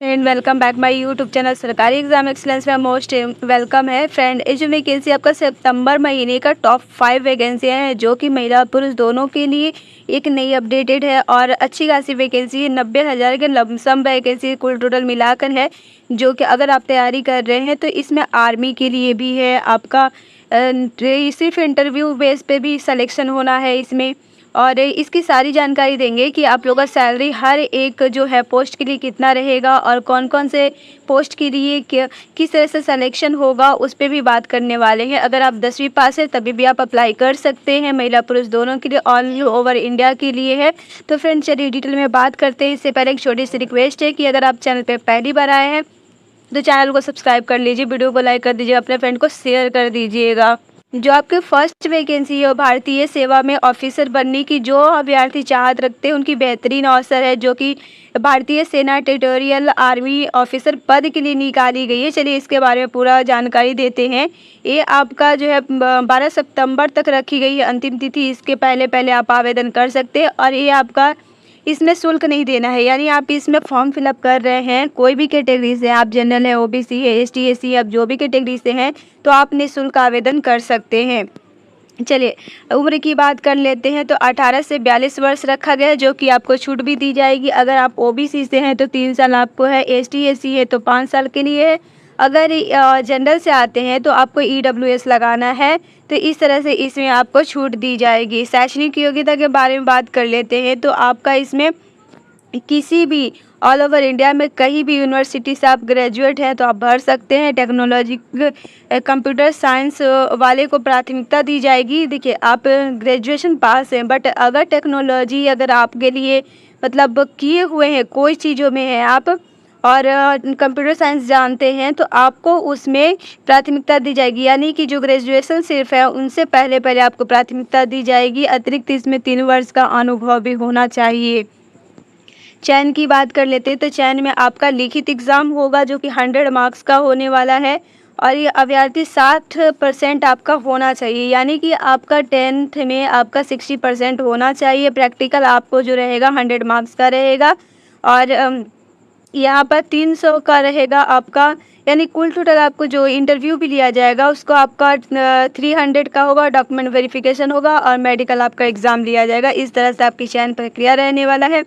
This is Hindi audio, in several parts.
Friend welcome back my YouTube channel सरकारी एग्जाम एक्सीलेंस में मोस्ट वेलकम है। फ्रेंड ये जो वैकेंसी आपका सितंबर महीने का टॉप 5 वैकेंसी है जो कि महिला पुरुष दोनों के लिए एक नई अपडेटेड है और अच्छी खासी वैकेंसी है। 90,000 के लमसम वैकेंसी कुल टोटल मिलाकर है जो कि अगर आप तैयारी कर रहे हैं तो इसमें आर्मी के लिए भी है। आपका सिर्फ इंटरव्यू बेस पे भी सिलेक्शन होना है इसमें और इसकी सारी जानकारी देंगे कि आप लोगों का सैलरी हर एक जो है पोस्ट के लिए कितना रहेगा और कौन कौन से पोस्ट के लिए किस तरह से सिलेक्शन होगा उस पर भी बात करने वाले हैं। अगर आप 10वीं पास है तभी भी आप अप्लाई कर सकते हैं। महिला पुरुष दोनों के लिए ऑल ओवर इंडिया के लिए है। तो फ्रेंड चलिए डिटेल में बात करते हैं। इससे पहले एक छोटी सी रिक्वेस्ट है कि अगर आप चैनल पर पहली बार आए हैं तो चैनल को सब्सक्राइब कर लीजिए, वीडियो को लाइक कर दीजिए, अपने फ्रेंड को शेयर कर दीजिएगा। जो आपके फर्स्ट वैकेंसी है भारतीय सेवा में ऑफिसर बनने की जो अभ्यर्थी चाहत रखते हैं उनकी बेहतरीन अवसर है जो कि भारतीय सेना टेरिटोरियल आर्मी ऑफिसर पद के लिए निकाली गई है। चलिए इसके बारे में पूरा जानकारी देते हैं। ये आपका जो है 12 सितंबर तक रखी गई है अंतिम तिथि। इसके पहले पहले आप आवेदन कर सकते हैं और ये आपका इसमें शुल्क नहीं देना है, यानी आप इसमें फॉर्म फिलअप कर रहे हैं कोई भी कैटेगरी से, आप जनरल है, ओबीसी है, एसटी एससी, आप जो भी कैटेगरी से हैं तो आप निःशुल्क आवेदन कर सकते हैं। चलिए उम्र की बात कर लेते हैं तो 18 से 42 वर्ष रखा गया है जो कि आपको छूट भी दी जाएगी। अगर आप ओबीसी से हैं तो 3 साल आपको है, एसटी एससी है तो 5 साल के लिए है, अगर जनरल से आते हैं तो आपको ईडब्ल्यूएस लगाना है। तो इस तरह से इसमें आपको छूट दी जाएगी। शैक्षणिक योग्यता के बारे में बात कर लेते हैं तो आपका इसमें किसी भी ऑल ओवर इंडिया में कहीं भी यूनिवर्सिटी से आप ग्रेजुएट हैं तो आप भर सकते हैं। टेक्नोलॉजी कंप्यूटर साइंस वाले को प्राथमिकता दी जाएगी। देखिए आप ग्रेजुएशन पास हैं बट अगर टेक्नोलॉजी अगर आपके लिए मतलब किए हुए हैं कोई चीज़ों में है आप और कंप्यूटर साइंस जानते हैं तो आपको उसमें प्राथमिकता दी जाएगी, यानी कि जो ग्रेजुएशन सिर्फ है उनसे पहले पहले आपको प्राथमिकता दी जाएगी। अतिरिक्त इसमें 3 वर्ष का अनुभव भी होना चाहिए। चयन की बात कर लेते हैं तो चयन में आपका लिखित एग्ज़ाम होगा जो कि 100 मार्क्स का होने वाला है और ये अभ्यर्थी 60% आपका होना चाहिए, यानी कि आपका 10th में आपका 60% होना चाहिए। प्रैक्टिकल आपको जो रहेगा 100 मार्क्स का रहेगा और यहाँ पर 300 का रहेगा आपका, यानी कुल टोटल आपको जो इंटरव्यू भी लिया जाएगा उसको आपका 300 का होगा। डॉक्यूमेंट वेरिफिकेशन होगा और मेडिकल आपका एग्ज़ाम लिया जाएगा। इस तरह से आपकी चयन प्रक्रिया रहने वाला है।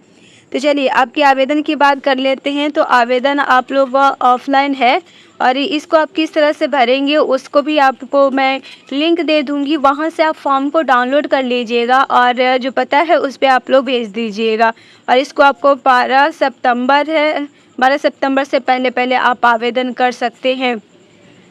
तो चलिए आपके आवेदन की बात कर लेते हैं। तो आवेदन आप लोग ऑफलाइन है और इसको आप किस तरह से भरेंगे उसको भी आपको मैं लिंक दे दूंगी, वहां से आप फॉर्म को डाउनलोड कर लीजिएगा और जो पता है उस पर आप लोग भेज दीजिएगा। और इसको आपको 12 सितंबर से पहले पहले आप आवेदन कर सकते हैं।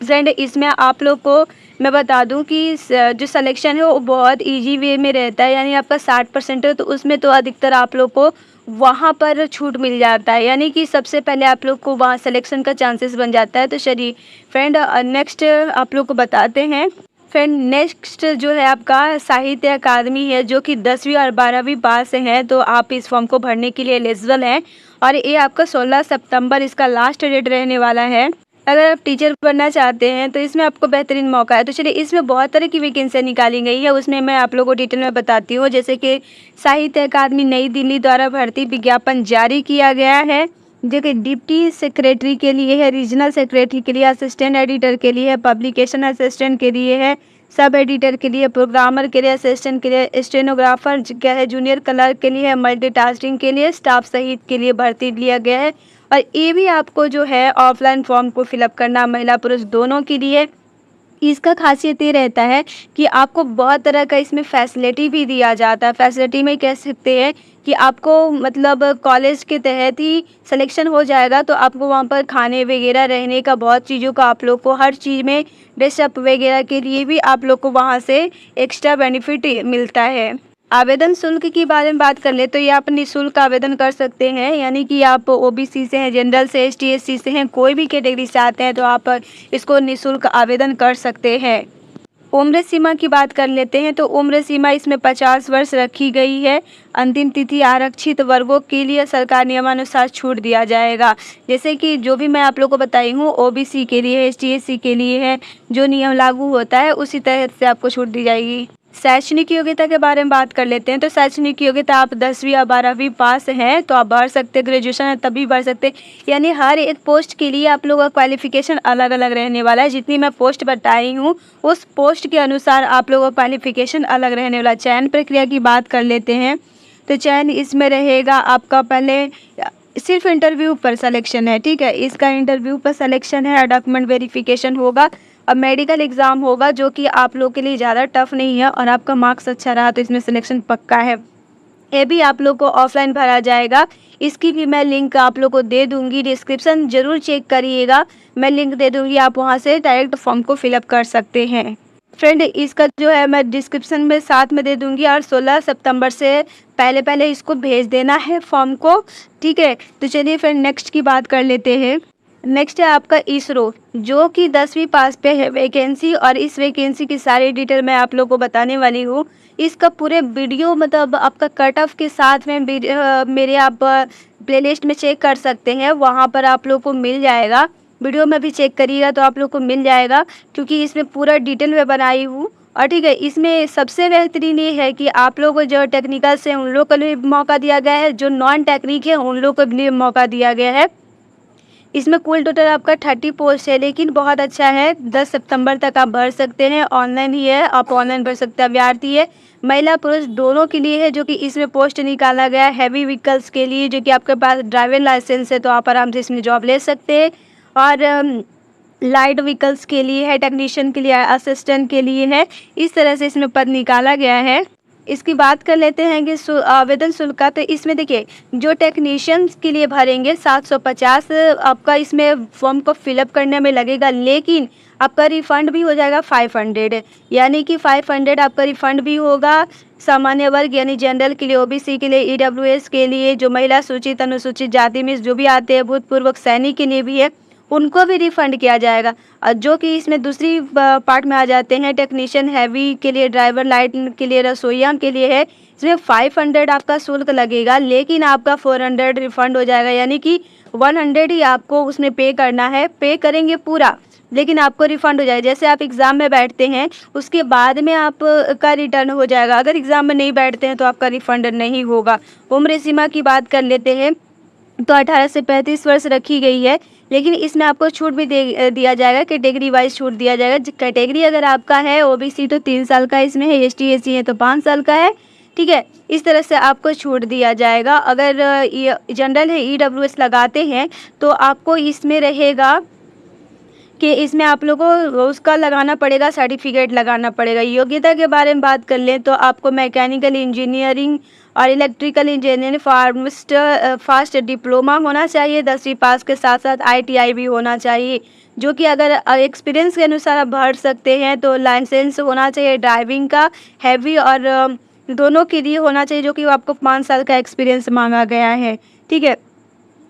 फ्रेंड इसमें आप लोग को मैं बता दूं कि जो सिलेक्शन है वो बहुत इजी वे में रहता है, यानी आपका 60% है तो उसमें तो अधिकतर आप लोग को वहाँ पर छूट मिल जाता है, यानी कि सबसे पहले आप लोग को वहाँ सिलेक्शन का चांसेस बन जाता है। तो चलिए फ्रेंड नेक्स्ट आप लोग को बताते हैं। फ्रेंड नेक्स्ट जो है आपका साहित्य अकादमी है जो कि 10वीं और 12वीं पास हैं तो आप इस फॉर्म को भरने के लिए एलिजिबल हैं और ये आपका 16 सितंबर इसका लास्ट डेट रहने वाला है। अगर आप टीचर बनना चाहते हैं तो इसमें आपको बेहतरीन मौका है। तो चलिए इसमें बहुत तरह की वैकेंसियाँ निकाली गई है, उसमें मैं आप लोगों को डिटेल में बताती हूँ। जैसे कि साहित्य अकादमी नई दिल्ली द्वारा भर्ती विज्ञापन जारी किया गया है जो कि डिप्टी सेक्रेटरी के लिए है, रीजनल सेक्रेटरी के लिए, असिस्टेंट एडिटर के लिए है, पब्लिकेशन असिस्टेंट के लिए है, सब एडिटर के लिए, प्रोग्रामर के लिए, असिस्टेंट के लिए, स्टेनोग्राफर क्या है, जूनियर क्लर्क के लिए है, मल्टीटास्किंग के लिए, स्टाफ सहित के लिए भर्ती लिया गया है। और ये भी आपको जो है ऑफलाइन फॉर्म को फिलअप करना महिला पुरुष दोनों के लिए। इसका खासियत ये रहता है कि आपको बहुत तरह का इसमें फैसिलिटी भी दिया जाता है। फैसिलिटी में कह सकते हैं कि आपको मतलब कॉलेज के तहत ही सिलेक्शन हो जाएगा तो आपको वहाँ पर खाने वगैरह रहने का बहुत चीज़ों का आप लोग को हर चीज़ में ड्रेसअप वगैरह के लिए भी आप लोग को वहाँ से एक्स्ट्रा बेनिफिट मिलता है। आवेदन शुल्क की बारे में बात कर ले तो ये आप निःशुल्क आवेदन कर सकते हैं, यानी कि आप ओबीसी से हैं, जनरल से, एसटी एससी से हैं, कोई भी कैटेगरी से आते हैं तो आप इसको निःशुल्क आवेदन कर सकते हैं। उम्र सीमा की बात कर लेते हैं तो उम्र सीमा इसमें 50 वर्ष रखी गई है। अंतिम तिथि आरक्षित वर्गों के लिए सरकार नियमानुसार छूट दिया जाएगा। जैसे कि जो भी मैं आप लोग को बताई हूँ ओबीसी के लिए, एसटी एससी के लिए है, जो नियम लागू होता है उसी तरह से आपको छूट दी जाएगी। शैक्षणिक योग्यता के बारे में बात कर लेते हैं। तो शैक्षणिक योग्यता आप 10वीं या 12वीं पास हैं तो आप भर सकते हैं, ग्रेजुएशन है तभी भर सकते हैं। यानी हर एक पोस्ट के लिए आप लोगों का क्वालिफिकेशन अलग अलग रहने वाला है। जितनी मैं पोस्ट बताई हूँ उस पोस्ट के अनुसार आप लोगों का क्वालिफिकेशन अलग रहने वाला है। चयन प्रक्रिया की बात कर लेते हैं। तो चयन इसमें रहेगा आपका पहले सिर्फ इंटरव्यू पर सिलेक्शन है, ठीक है, इसका इंटरव्यू पर सिलेक्शन है, डॉक्यूमेंट वेरिफिकेशन होगा। अब मेडिकल एग्ज़ाम होगा जो कि आप लोग के लिए ज़्यादा टफ नहीं है और आपका मार्क्स अच्छा रहा तो इसमें सिलेक्शन पक्का है। ये भी आप लोग को ऑफलाइन भरा जाएगा। इसकी भी मैं लिंक आप लोग को दे दूंगी, डिस्क्रिप्शन ज़रूर चेक करिएगा, मैं लिंक दे दूंगी, आप वहां से डायरेक्ट फॉर्म को फिलअप कर सकते हैं। फ्रेंड इसका जो है मैं डिस्क्रिप्शन में साथ में दे दूंगी और 16 सितंबर से पहले इसको भेज देना है फॉर्म को, ठीक है। तो चलिए फ्रेंड नेक्स्ट की बात कर लेते हैं। नेक्स्ट है आपका इसरो, जो कि 10वीं पास पे है वैकेंसी, और इस वैकेंसी की सारी डिटेल मैं आप लोग को बताने वाली हूँ। इसका पूरे वीडियो मतलब आपका कट ऑफ के साथ में मेरे आप प्लेलिस्ट में चेक कर सकते हैं, वहाँ पर आप लोग को मिल जाएगा। वीडियो में भी चेक करिएगा तो आप लोग को मिल जाएगा, क्योंकि इसमें पूरा डिटेल में बनाई हूँ। और ठीक है, इसमें सबसे बेहतरीन ये है कि आप लोगों को जो टेक्निकल से उन लोग को भी मौका दिया गया है, जो नॉन टेक्निक है उन लोग को भी मौका दिया गया है। इसमें कुल टोटल आपका 30 पोस्ट है, लेकिन बहुत अच्छा है, 10 सितंबर तक आप भर सकते हैं, ऑनलाइन ही है, आप ऑनलाइन भर सकते हैं। अभ्यर्थी है महिला पुरुष दोनों के लिए है, जो कि इसमें पोस्ट निकाला गया है हैवी व्हीकल्स के लिए, जो कि आपके पास ड्राइविंग लाइसेंस है तो आप आराम से इसमें जॉब ले सकते हैं। और लाइट व्हीकल्स के लिए है, टेक्नीशियन के लिए, असिस्टेंट के लिए है, इस तरह से इसमें पद निकाला गया है। इसकी बात कर लेते हैं कि आवेदन शुल्क का। तो इसमें देखिए जो टेक्नीशियंस के लिए भरेंगे 750 आपका इसमें फॉर्म को फिलअप करने में लगेगा, लेकिन आपका रिफ़ंड भी हो जाएगा 500, यानी कि 500 आपका रिफ़ंड भी होगा। सामान्य वर्ग यानी जनरल के लिए, ओबीसी के लिए, ईडब्ल्यूएस के लिए, जो महिला सूचित अनुसूचित जाति में जो भी आते हैं, भूतपूर्व सैनिक के लिए भी है, उनको भी रिफ़ंड किया जाएगा। जो कि इसमें दूसरी पार्ट में आ जाते हैं, टेक्नीशियन हैवी के लिए, ड्राइवर लाइट के लिए, रसोइया के लिए है, इसमें 500 आपका शुल्क लगेगा, लेकिन आपका 400 रिफ़ंड हो जाएगा, यानी कि 100 ही आपको उसमें पे करना है। पे करेंगे पूरा, लेकिन आपको रिफ़ंड हो जाएगा। जैसे आप एग्ज़ाम में बैठते हैं उसके बाद में आपका रिटर्न हो जाएगा, अगर एग्ज़ाम में नहीं बैठते हैं तो आपका रिफ़ंड नहीं होगा। उम्र सीमा की बात कर लेते हैं तो 18 से 35 वर्ष रखी गई है, लेकिन इसमें आपको छूट भी दिया जाएगा, कैटेगरी वाइज छूट दिया जाएगा। कैटेगरी अगर आपका है ओबीसी तो 3 साल का इसमें है, एसटी एससी है तो 5 साल का है, ठीक है, इस तरह से आपको छूट दिया जाएगा। अगर जनरल है, ईडब्ल्यूएस लगाते हैं तो आपको इसमें रहेगा कि इसमें आप लोगों को उसका लगाना पड़ेगा, सर्टिफिकेट लगाना पड़ेगा। योग्यता के बारे में बात कर लें तो आपको मैकेनिकल इंजीनियरिंग और इलेक्ट्रिकल इंजीनियरिंग फार्मिस्ट फास्ट डिप्लोमा होना चाहिए, 10वीं पास के साथ साथ ITI भी होना चाहिए, जो कि अगर एक्सपीरियंस के अनुसार आप भर सकते हैं। तो लाइसेंस होना चाहिए ड्राइविंग का हैवी और दोनों के लिए होना चाहिए, जो कि आपको 5 साल का एक्सपीरियंस मांगा गया है, ठीक है।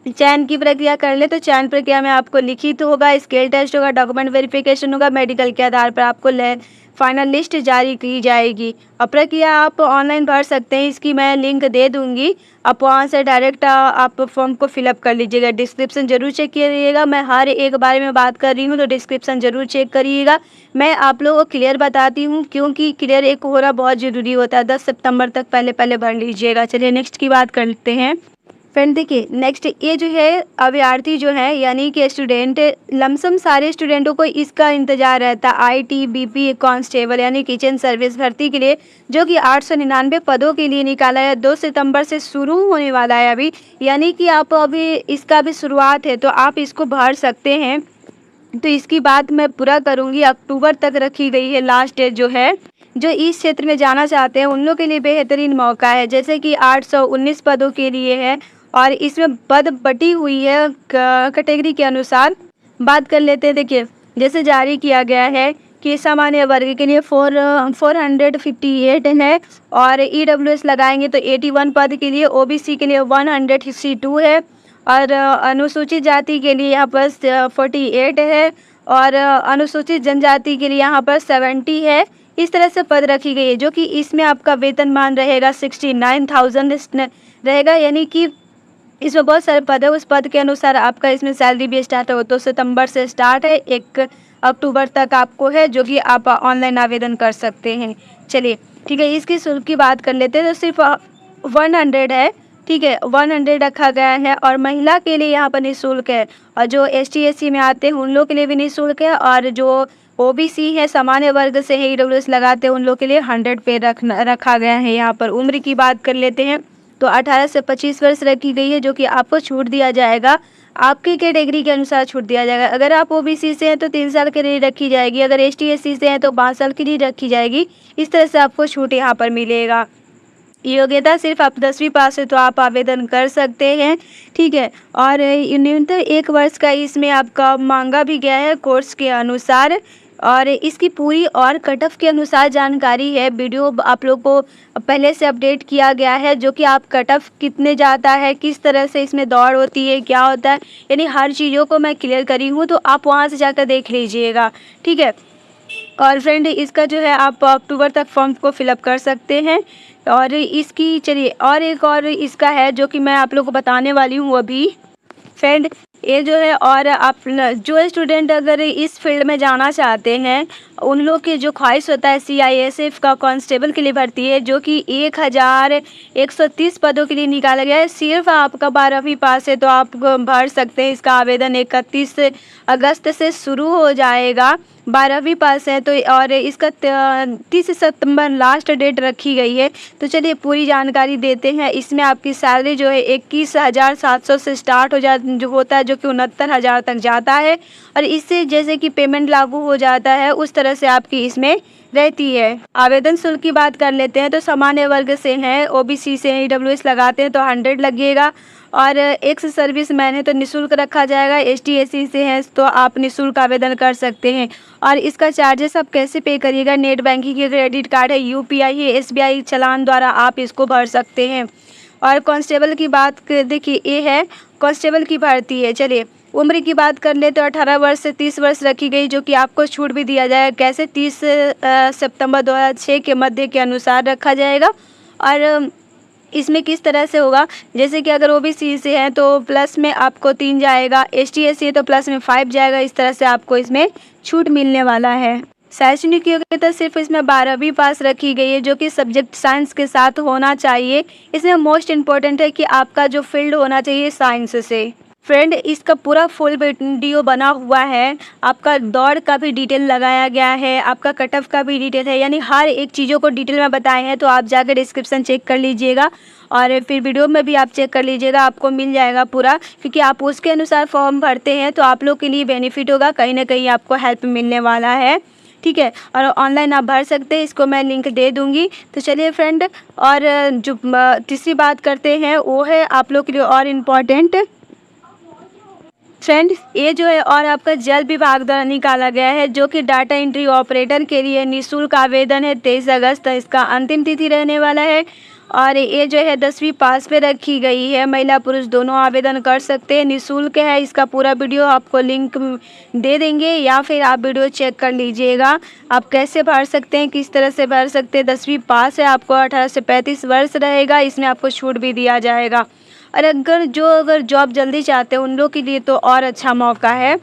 चयन की प्रक्रिया कर ले तो चयन प्रक्रिया में आपको लिखित होगा, स्किल टेस्ट होगा, डॉक्यूमेंट वेरिफिकेशन होगा, मेडिकल के आधार पर आपको फाइनल लिस्ट जारी की जाएगी। अब प्रक्रिया आप ऑनलाइन भर सकते हैं, इसकी मैं लिंक दे दूंगी, आप वहां से डायरेक्ट आप फॉर्म को फिलअप कर लीजिएगा। डिस्क्रिप्शन जरूर चेक करिएगा, मैं हर एक बारे में बात कर रही हूँ तो डिस्क्रिप्शन जरूर चेक करिएगा। मैं आप लोगों को क्लियर बताती हूँ, क्योंकि क्लियर एक होना बहुत ज़रूरी होता है। 10 सितंबर तक पहले भर लीजिएगा। चलिए नेक्स्ट की बात करते हैं। फ्रेंड देखिए नेक्स्ट ये जो है अभ्यर्थी जो है यानी कि स्टूडेंट, लमसम सारे स्टूडेंटों को इसका इंतजार रहता है ITBP कांस्टेबल यानी किचन सर्विस भर्ती के लिए, जो कि 899 पदों के लिए निकाला है। 2 सितंबर से शुरू होने वाला है अभी, यानी कि आप अभी इसका भी शुरुआत है तो आप इसको भर सकते हैं। तो इसकी बात मैं पूरा करूँगी, अक्टूबर तक रखी गई है लास्ट डेट जो है। जो इस क्षेत्र में जाना चाहते हैं उन लोग के लिए बेहतरीन मौका है, जैसे कि 819 पदों के लिए है और इसमें पद बटी हुई है कैटेगरी के अनुसार। बात कर लेते हैं, देखिए जैसे जारी किया गया है कि सामान्य वर्ग के लिए 458 है और EWS लगाएंगे तो 81 पद के लिए, OBC के लिए 162 है और अनुसूचित जाति के लिए यहाँ पर 48 है और अनुसूचित जनजाति के लिए यहाँ पर 70 है। इस तरह से पद रखी गई है, जो कि इसमें आपका वेतनमान रहेगा 69,000 रहेगा, यानी कि इसमें बहुत सारे पद है, उस पद के अनुसार आपका इसमें सैलरी भी स्टार्ट हो। तो सितंबर से स्टार्ट है, 1 अक्टूबर तक आपको है, जो कि आप ऑनलाइन आवेदन कर सकते हैं। चलिए ठीक है। इसकी शुल्क की बात कर लेते हैं तो सिर्फ 100 है, ठीक है, 100 रखा गया है और महिला के लिए यहाँ पर निःशुल्क है और जो ST/SC में आते हैं उन लोग के लिए भी निःशुल्क है और जो OBC है, सामान्य वर्ग से है, EWS लगाते हैं, उन लोग के लिए 100 पे रखा गया है। यहाँ पर उम्र की बात कर लेते हैं तो 18 से 25 वर्ष रखी गई है, जो कि आपको छूट दिया जाएगा, आपकी कैटेगरी के अनुसार छूट दिया जाएगा। अगर आप OBC से हैं तो 3 साल के लिए रखी जाएगी, अगर ST/SC से हैं तो 5 साल के लिए रखी जाएगी। इस तरह से आपको छूट यहाँ पर मिलेगा। योग्यता सिर्फ आप 10वीं पास है तो आप आवेदन कर सकते हैं, ठीक है। और न्यूनतम 1 वर्ष का इसमें आपका मांगा भी गया है कोर्स के अनुसार और इसकी पूरी और कट ऑफ के अनुसार जानकारी है। वीडियो आप लोग को पहले से अपडेट किया गया है, जो कि आप कट ऑफ कितने जाता है, किस तरह से इसमें दौड़ होती है, क्या होता है, यानी हर चीज़ों को मैं क्लियर करी हूँ, तो आप वहाँ से जाकर देख लीजिएगा, ठीक है। और फ्रेंड इसका जो है आप अक्टूबर तक फॉर्म को फिलअप कर सकते हैं और इसकी चलिए और एक और इसका है जो कि मैं आप लोग को बताने वाली हूँ अभी। फ्रेंड ये जो है और आप जो स्टूडेंट अगर इस फील्ड में जाना चाहते हैं उन लोग की जो ख्वाहिश होता है CISF का कांस्टेबल के लिए भर्ती है, जो कि 1130 पदों के लिए निकाला गया है। सिर्फ आपका 12वीं पास है तो आप भर सकते हैं। इसका आवेदन 31 अगस्त से शुरू हो जाएगा। 12वीं पास है तो और इसका 30 सितंबर लास्ट डेट रखी गई है। तो चलिए पूरी जानकारी देते हैं। इसमें आपकी सैलरी जो है 21,700 से स्टार्ट होता है, जो कि 69,000 तक जाता है और इससे जैसे कि पेमेंट लागू हो जाता है उस तरह से आपकी इसमें रहती है। आवेदन शुल्क की बात कर लेते हैं तो सामान्य वर्ग से हैं, OBC से EWS लगाते हैं तो 100 लगेगा और एक्स सर्विस मैन है तो निःशुल्क रखा जाएगा। ST/SC से हैं तो आप निःशुल्क आवेदन कर सकते हैं और इसका चार्जेस आप कैसे पे करिएगा, नेट बैंकिंग के क्रेडिट कार्ड है, UPI है, SBI चालान द्वारा आप इसको भर सकते हैं। और कांस्टेबल की बात देखिए ये है कांस्टेबल की भर्ती है। चलिए उम्र की बात कर ले तो 18 वर्ष से 30 वर्ष रखी गई, जो कि आपको छूट भी दिया जाएगा। कैसे 30 सितंबर 2006 के मध्य के अनुसार रखा जाएगा और इसमें किस तरह से होगा, जैसे कि अगर OBC से है तो प्लस में आपको 3 जाएगा, ST/SC है तो प्लस में 5 जाएगा। इस तरह से आपको इसमें छूट मिलने वाला है। शैक्षणिक योग्यता सिर्फ इसमें 12वीं पास रखी गई है, जो कि सब्जेक्ट साइंस के साथ होना चाहिए। इसमें मोस्ट इम्पॉर्टेंट है कि आपका जो फील्ड होना चाहिए साइंस से। फ्रेंड इसका पूरा फुल वीडियो बना हुआ है, आपका दौड़ का भी डिटेल लगाया गया है, आपका कट ऑफ का भी डिटेल है, यानी हर एक चीज़ों को डिटेल में बताए हैं। तो आप जाकर डिस्क्रिप्शन चेक कर लीजिएगा और फिर वीडियो में भी आप चेक कर लीजिएगा, आपको मिल जाएगा पूरा, क्योंकि आप उसके अनुसार फॉर्म भरते हैं तो आप लोग के लिए बेनिफिट होगा, कहीं ना कहीं आपको हेल्प मिलने वाला है, ठीक है। और ऑनलाइन आप भर सकते हैं, इसको मैं लिंक दे दूंगी। तो चलिए फ्रेंड, और जो तीसरी बात करते हैं वो है आप लोग के लिए और इम्पॉर्टेंट। फ्रेंड ये जो है और आपका जल विभाग द्वारा निकाला गया है, जो कि डाटा एंट्री ऑपरेटर के लिए निःशुल्क आवेदन है। 23 अगस्त इसका अंतिम तिथि रहने वाला है और ये जो है 10वीं पास पे रखी गई है। महिला पुरुष दोनों आवेदन कर सकते हैं, निःशुल्क है। इसका पूरा वीडियो आपको लिंक दे देंगे या फिर आप वीडियो चेक कर लीजिएगा, आप कैसे भर सकते हैं, किस तरह से भर सकते हैं। 10वीं पास है, आपको 18 से 35 वर्ष रहेगा, इसमें आपको छूट भी दिया जाएगा। और अगर जॉब जल्दी चाहते हैं उन लोग के लिए तो और अच्छा मौका है।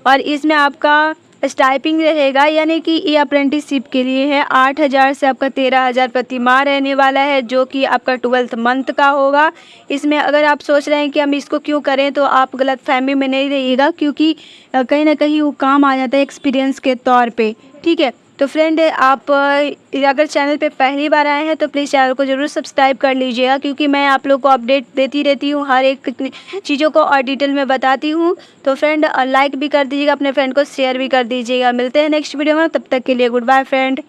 और इसमें आपका स्टाइपिंग रहेगा, यानी कि ये अप्रेंटिसशिप के लिए है। 8,000 से आपका 13,000 प्रति माह रहने वाला है, जो कि आपका 12th मंथ का होगा। इसमें अगर आप सोच रहे हैं कि हम इसको क्यों करें तो आप गलतफहमी में नहीं रहिएगा, क्योंकि कहीं ना कहीं वो काम आ जाता है एक्सपीरियंस के तौर पे, ठीक है। तो फ्रेंड आप अगर चैनल पे पहली बार आए हैं तो प्लीज़ चैनल को ज़रूर सब्सक्राइब कर लीजिएगा, क्योंकि मैं आप लोग को अपडेट देती रहती हूँ, हर एक चीज़ों को और डिटेल में बताती हूँ। तो फ्रेंड लाइक भी कर दीजिएगा, अपने फ्रेंड को शेयर भी कर दीजिएगा। मिलते हैं नेक्स्ट वीडियो में, तब तक के लिए गुड बाय फ्रेंड।